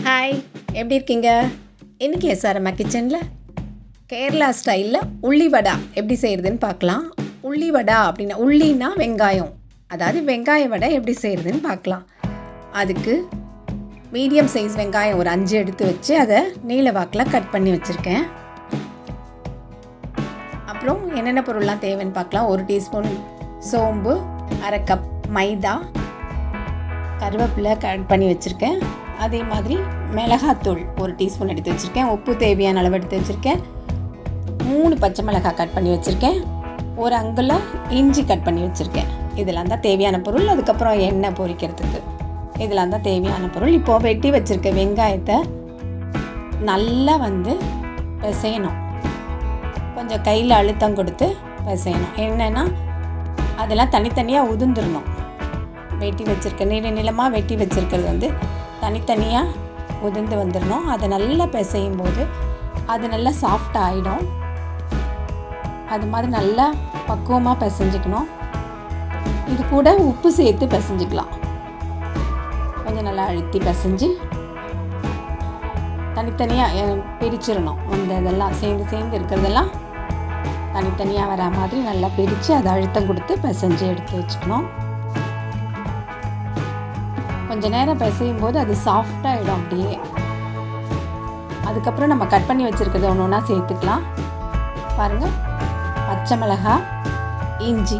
Hi, எப்படி இருக்கீங்க? இன்றைக்கி எஸ்ஆர்எம்மா கிச்சனில் கேரளா ஸ்டைலில் உள்ளி வடா எப்படி செய்கிறதுன்னு பார்க்கலாம். உள்ளி வடா அப்படின்னா உள்ளின்னா வெங்காயம், அதாவது வெங்காய வடை எப்படி செய்கிறதுன்னு பார்க்கலாம். அதுக்கு மீடியம் சைஸ் வெங்காயம் ஒரு 5 எடுத்து வச்சு அதை நீல வாக்கில் கட் பண்ணி வச்சுருக்கேன். அப்புறம் என்னென்ன பொருள்லாம் தேவைன்னு பார்க்கலாம். 1 டீஸ்பூன் சோம்பு, 1/2 கப் மைதா, கருவேப்பிலை கட் பண்ணி வச்சுருக்கேன். அதே மாதிரி மிளகாத்தூள் 1 டீஸ்பூன் எடுத்து வச்சுருக்கேன். உப்பு தேவையான அளவு எடுத்து வச்சுருக்கேன். 3 பச்சை மிளகாய் கட் பண்ணி வச்சுருக்கேன். 1 அங்குலம் இஞ்சி கட் பண்ணி வச்சுருக்கேன். இதெல்லாம் தான் தேவையான பொருள். அதுக்கப்புறம் எண்ணெய் பொரிக்கிறதுக்கு இதெல்லாம் தான் தேவையான பொருள். இப்போது வெட்டி வச்சுருக்க வெங்காயத்தை நல்லா பிசையணும். கொஞ்சம் கையில் அழுத்தம் கொடுத்து பிசையணும். என்னென்னா அதெல்லாம் தனித்தனியாக உதிர்ந்துடணும். வெட்டி வச்சுருக்க நீளமாக வெட்டி வச்சுருக்கிறது தனித்தனியாக உதிர்ந்து வந்துடணும். அதை நல்லா பிசையும் போது அது நல்லா சாஃப்டாக ஆகிடும். அது மாதிரி நல்லா பக்குவமாக பிசைஞ்சிக்கணும். இது கூட உப்பு சேர்த்து பிசைஞ்சிக்கலாம். கொஞ்சம் நல்லா அழுத்தி பிசைஞ்சு தனித்தனியாக பிரிச்சிடணும். இதெல்லாம் சேர்ந்து இருக்கிறதெல்லாம் தனித்தனியாக வர மாதிரி நல்லா பிரித்து அதை அழுத்தம் கொடுத்து பிசைஞ்சு எடுத்து வச்சுக்கணும். கொஞ்சம் நேரம் பிசையும் போது அது சாஃப்டாகிடும் அப்படியே. அதுக்கப்புறம் நம்ம கட் பண்ணி வச்சுருக்கிறது ஒன்று ஒன்றா சேர்த்துக்கலாம். பாருங்கள், பச்சை மிளகாய், இஞ்சி,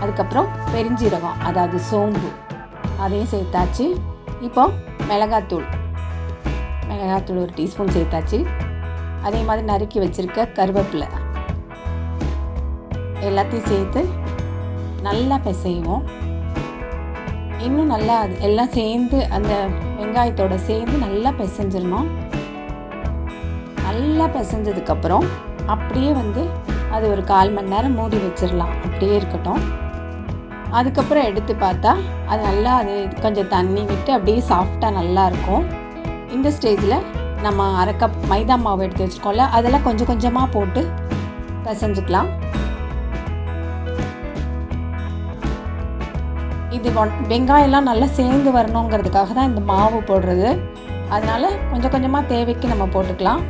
அதுக்கப்புறம் பெருஞ்சீரகம் அதாவது சோம்பு அதையும் சேர்த்தாச்சு. இப்போ மிளகாத்தூள் 1 டீஸ்பூன் சேர்த்தாச்சு. அதே மாதிரி நறுக்கி வச்சுருக்க கருவேப்பிலை எல்லாத்தையும் சேர்த்து நல்லா பிசைவோம். இன்னும் நல்லா அது எல்லாம் சேர்ந்து அந்த வெங்காயத்தோடு சேர்ந்து நல்லா பிசைஞ்சிடணும். நல்லா பிசைஞ்சதுக்கப்புறம் அப்படியே அது ஒரு 1/4 மணி நேரம் மூடி வச்சிடலாம். அப்படியே இருக்கட்டும். அதுக்கப்புறம் எடுத்து பார்த்தா அது நல்லா கொஞ்சம் தண்ணி விட்டு அப்படியே சாஃப்டாக நல்லாயிருக்கும். இந்த ஸ்டேஜில் நம்ம 1/2 கப் மைதா மாவு எடுத்து வச்சுருக்கோம்ல, அதெல்லாம் கொஞ்சம் கொஞ்சமாக போட்டு பிசைஞ்சிக்கலாம். இது வெங்காயம்லாம் நல்லா சேர்ந்து வரணுங்கிறதுக்காக தான் இந்த மாவு போடுறது. அதனால் கொஞ்சம் கொஞ்சமாக தேவைக்கு நம்ம போட்டுக்கலாம்.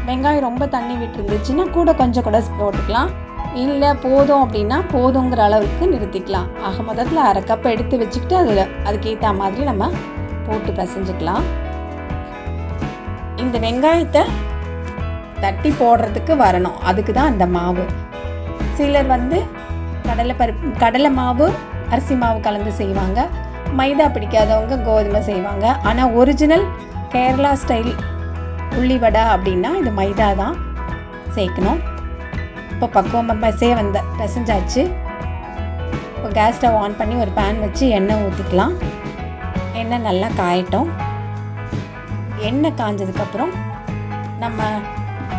வெங்காயம் ரொம்ப தண்ணி விட்டுருந்துச்சுன்னா கொஞ்சம் கூட போட்டுக்கலாம். இல்லை போதும் அப்படின்னா போதுங்கிற அளவுக்கு நிறுத்திக்கலாம். ஆக மொத்தத்தில் 1/2 கப் எடுத்து வச்சுக்கிட்டு அதுக்கேற்ற மாதிரி நம்ம போட்டு பிசைஞ்சிக்கலாம். இந்த வெங்காயத்தை தட்டி போடுறதுக்கு வரணும், அதுக்கு தான் அந்த மாவு. சிலர் கடலை மாவு, அரிசி மாவு கலந்து செய்வாங்க. மைதா பிடிக்காதவங்க கோதுமை செய்வாங்க. ஆனால் ஒரிஜினல் கேரளா ஸ்டைல் உள்ளி வடை அப்படின்னா இது மைதா தான் சேர்க்கணும். இப்போ பக்குவமாக பிசைஞ்சாச்சு. இப்போ கேஸ் ஸ்டவ் ஆன் பண்ணி ஒரு பேன் வச்சு எண்ணெய் ஊற்றிக்கலாம். எண்ணெய் நல்லா காயட்டும். எண்ணெய் காஞ்சதுக்கப்புறம் நம்ம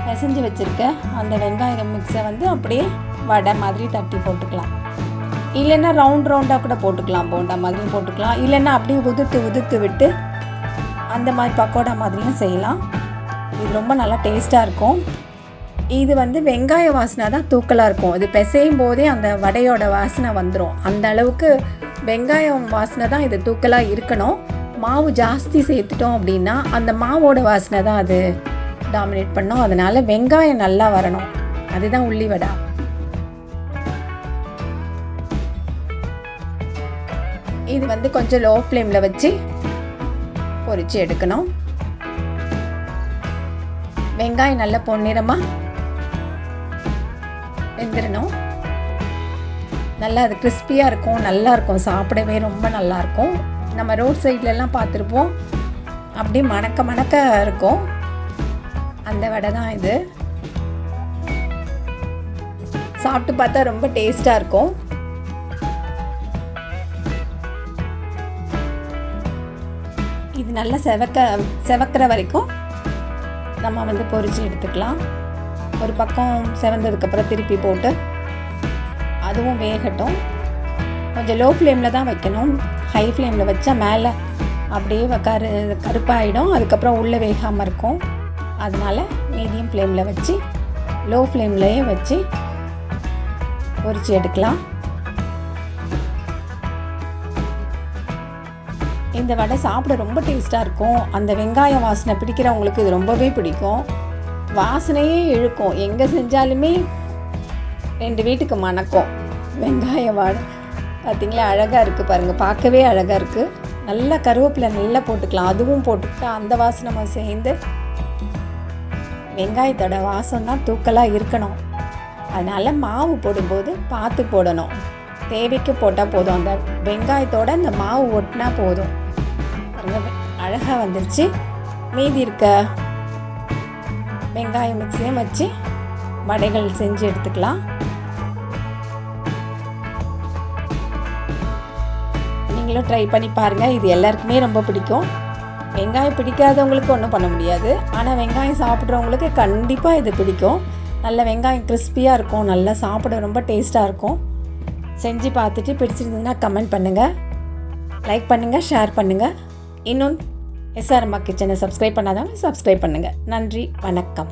பிசைஞ்சு வச்சுருக்க அந்த வெங்காய மிக்ஸை அப்படியே வடை மாதிரி தட்டி போட்டுக்கலாம். இல்லைன்னா ரவுண்டாக கூட போட்டுக்கலாம், போண்டா மாதிரியும் போட்டுக்கலாம். இல்லைன்னா அப்படியே உதுத்து விட்டு அந்த மாதிரி பக்கோடா மாதிரியும் செய்யலாம். இது ரொம்ப நல்லா டேஸ்ட்டாக இருக்கும். இது வெங்காய வாசனை தான் தூக்கலாக இருக்கும். இது பிசையும் போதே அந்த வடையோட வாசனை வந்துடும். அந்த அளவுக்கு வெங்காயம் வாசனை தான் இது தூக்கலாக இருக்கணும். மாவு ஜாஸ்தி சேர்த்துட்டோம் அப்படின்னா அந்த மாவோட வாசனை தான் அது டாமினேட் பண்ணும். அதனால் வெங்காயம் நல்லா வரணும். அதுதான் உள்ளி வடை. இது கொஞ்சம் லோ ஃப்ளேமில் வச்சு பொரித்து எடுக்கணும். வெங்காயம் நல்லா பொன்னிறமாக வெந்துடணும். நல்லா அது கிறிஸ்பியாக இருக்கும், நல்லாயிருக்கும், சாப்பிடவே ரொம்ப நல்லாயிருக்கும். நம்ம ரோட் சைட்லலாம் பார்த்துருப்போம், அப்படியே மணக்க இருக்கும். அந்த வடை தான் இது. சாப்பிட்டு பார்த்தா ரொம்ப டேஸ்ட்டாக இருக்கும். இது நல்லா செவக்கிற வரைக்கும் நம்ம பொரிச்சு எடுத்துக்கலாம். ஒரு பக்கம் செவந்ததுக்கப்புறம் திருப்பி போட்டு அதுவும் வேகட்டும். கொஞ்சம் லோ ஃப்ளேமில் தான் வைக்கணும். ஹை ஃப்ளேமில் வச்சா மேலே அப்படியே கருப்பாயிடும். அதுக்கப்புறம் உள்ளே வேகாமல் இருக்கும். அதனால் மீடியம் ஃப்ளேமில் வச்சு லோ ஃப்ளேம்லேயே வச்சு பொரிச்சு எடுக்கலாம். இந்த வடை சாப்பிட ரொம்ப டேஸ்ட்டாக இருக்கும். அந்த வெங்காய வாசனை பிடிக்கிறவங்களுக்கு இது ரொம்பவே பிடிக்கும். வாசனையே இழுக்கும். எங்கே செஞ்சாலுமே 2 வீட்டுக்கு மணக்கும். வெங்காய வடை பார்த்திங்களா, அழகாக இருக்குது பாருங்கள், பார்க்கவே அழகாக இருக்குது. நல்லா கருவேப்பிலை நல்லா போட்டுக்கலாம். அதுவும் போட்டுக்கிட்டா அந்த வாசனை சேர்ந்து வெங்காயத்தோட வாசம் தான் தூக்கலாக இருக்கணும். அதனால் மாவு போடும்போது பார்த்து போடணும். தேவைக்கு போட்டால் போதும். அந்த வெங்காயத்தோட அந்த மாவு ஒட்டினா போதும். அழகாக வந்துருச்சு. மீதி இருக்க வெங்காயம் மிக்ஸையும் வச்சு வடைகள் செஞ்சு எடுத்துக்கலாம். நீங்களும் ட்ரை பண்ணி பாருங்கள். இது எல்லாருக்குமே ரொம்ப பிடிக்கும். வெங்காயம் பிடிக்காதவங்களுக்கு ஒன்றும் பண்ண முடியாது. ஆனால் வெங்காயம் சாப்பிட்றவங்களுக்கு கண்டிப்பாக இது பிடிக்கும். நல்ல வெங்காயம் கிறிஸ்பியாக இருக்கும். நல்லா சாப்பிட ரொம்ப டேஸ்ட்டாக இருக்கும். செஞ்சு பார்த்துட்டு பிடிச்சிருந்ததுன்னா கமெண்ட் பண்ணுங்கள், லைக் பண்ணுங்கள், ஷேர் பண்ணுங்கள். இன்னும் எஸ்ஆர் அம்மா கிச்சனை சப்ஸ்கிரைப் பண்ணாதவங்க சப்ஸ்கிரைப் பண்ணுங்கள். நன்றி, வணக்கம்.